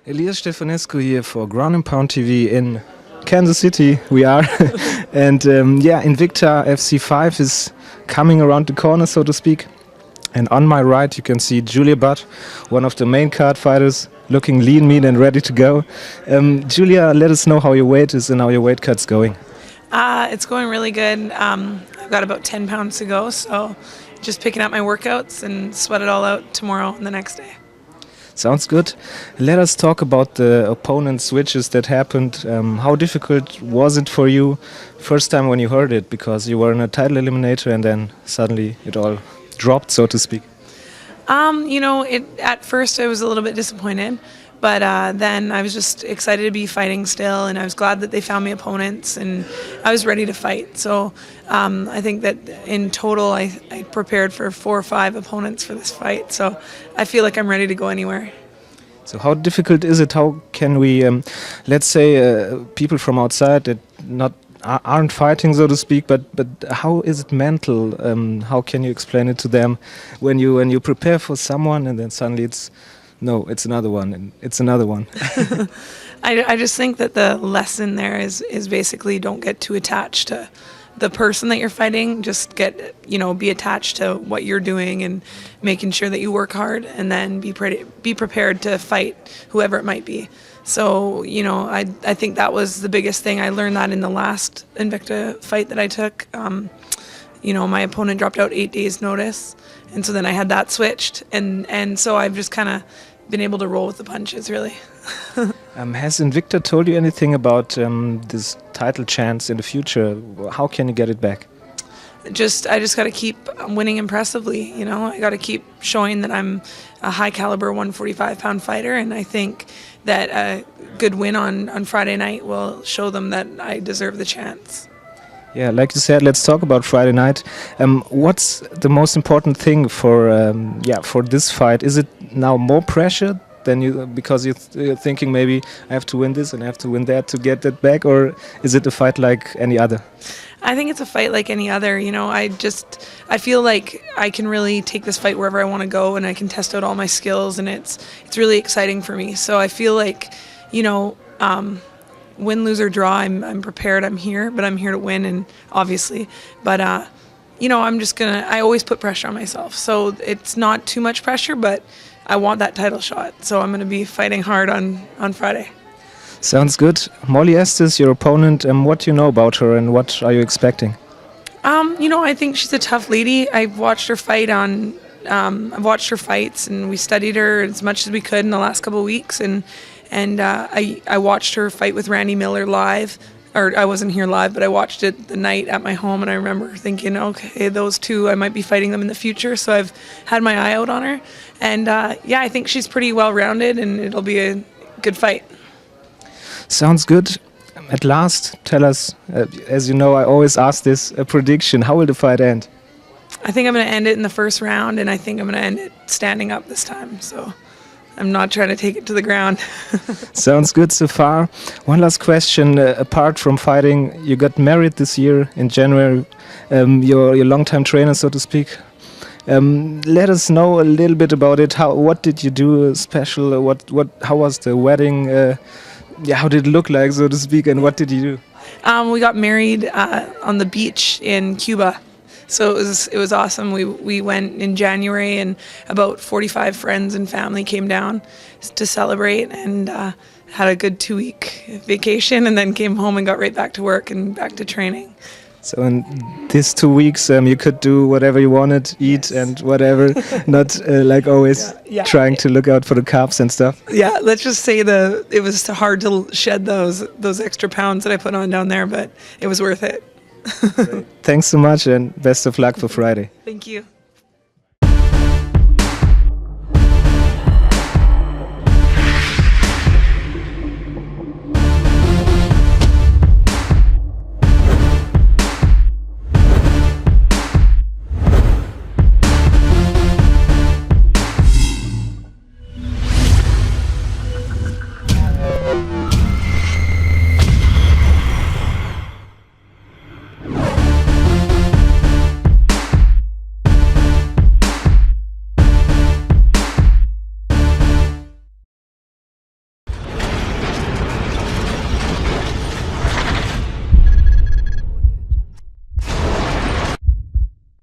Elias Stefanescu here for GroundandPound-TV in Kansas City. We are, and yeah, Invicta FC 5 is coming around the corner, so to speak. And on my right, you can see Julia Butt, one of the main card fighters, looking lean, mean, and ready to go. Julia, let us know how your weight is and how your weight cut's going. It's going really good. I've got about 10 pounds to go, so just picking up my workouts and sweat it all out tomorrow and the next day. Sounds good. Let us talk about the opponent switches that happened. How difficult was it for you first time when you heard it? Because you were in a title eliminator and then suddenly it all dropped, so to speak. You know, at first I was a little bit disappointed, but then I was just excited to be fighting still, and I was glad that they found me opponents, and I was ready to fight. So I think that in total I prepared for 4 or 5 opponents for this fight, so I feel like I'm ready to go anywhere. So how difficult is it? How can we, let's say, people from outside that aren't fighting, so to speak, but how is it mental? How can you explain it to them when you prepare for someone and then suddenly it's another one and it's another one? I just think that the lesson there is basically don't get too attached to the person that you're fighting. Just be attached to what you're doing and making sure that you work hard, and then be prepared to fight whoever it might be. So, you know, I think that was the biggest thing. I learned that in the last Invicta fight that I took. You know, my opponent dropped out 8 days notice, and so then I had that switched, and so I've just kind of been able to roll with the punches, really. Has Invicta told you anything about this title chance in the future? How can you get it back? I just got to keep winning impressively. You know, I got to keep showing that I'm a high caliber 145-pound fighter, and I think that a good win on Friday night will show them that I deserve the chance. Yeah, like you said, let's talk about Friday night. What's the most important thing for this fight? Is it now more pressure than because you're thinking maybe I have to win this and I have to win that to get that back, or is it a fight like any other? I think it's a fight like any other. You know, I feel like I can really take this fight wherever I want to go, and I can test out all my skills, and it's really exciting for me. So I feel like, you know, win, lose or draw, I'm prepared. I'm here, but I'm here to win, and obviously, but you know, I always put pressure on myself. So it's not too much pressure, but I want that title shot. So I'm going to be fighting hard on Friday. Sounds good. Mollie Estes, your opponent, what do you know about her and what are you expecting? You know, I think she's a tough lady. I've watched her fight I've watched her fights, and we studied her as much as we could in the last couple of weeks, and I watched her fight with Randy Miller live, or I wasn't here live, but I watched it the night at my home, and I remember thinking, okay, those two, I might be fighting them in the future, so I've had my eye out on her, and yeah, I think she's pretty well-rounded, and it'll be a good fight. Sounds good. At last, tell us, as you know, I always ask this, a prediction. How will the fight end? I think I'm going to end it in the first round, and I think I'm going to end it standing up this time, so I'm not trying to take it to the ground. Sounds good so far. One last question. Apart from fighting, you got married this year in January. Your longtime trainer, so to speak. Let us know a little bit about it. What did you do special? How was the wedding? How did it look like, so to speak, and what did you do? We got married on the beach in Cuba. So it was awesome. We went in January, and about 45 friends and family came down to celebrate, and had a good 2-week vacation, and then came home and got right back to work and back to training. So in these 2 weeks, you could do whatever you wanted, eat and whatever, not like always trying to look out for the carbs and stuff. Yeah, let's just say it was hard to shed those extra pounds that I put on down there, but it was worth it. Thanks so much, and best of luck for Friday. Thank you.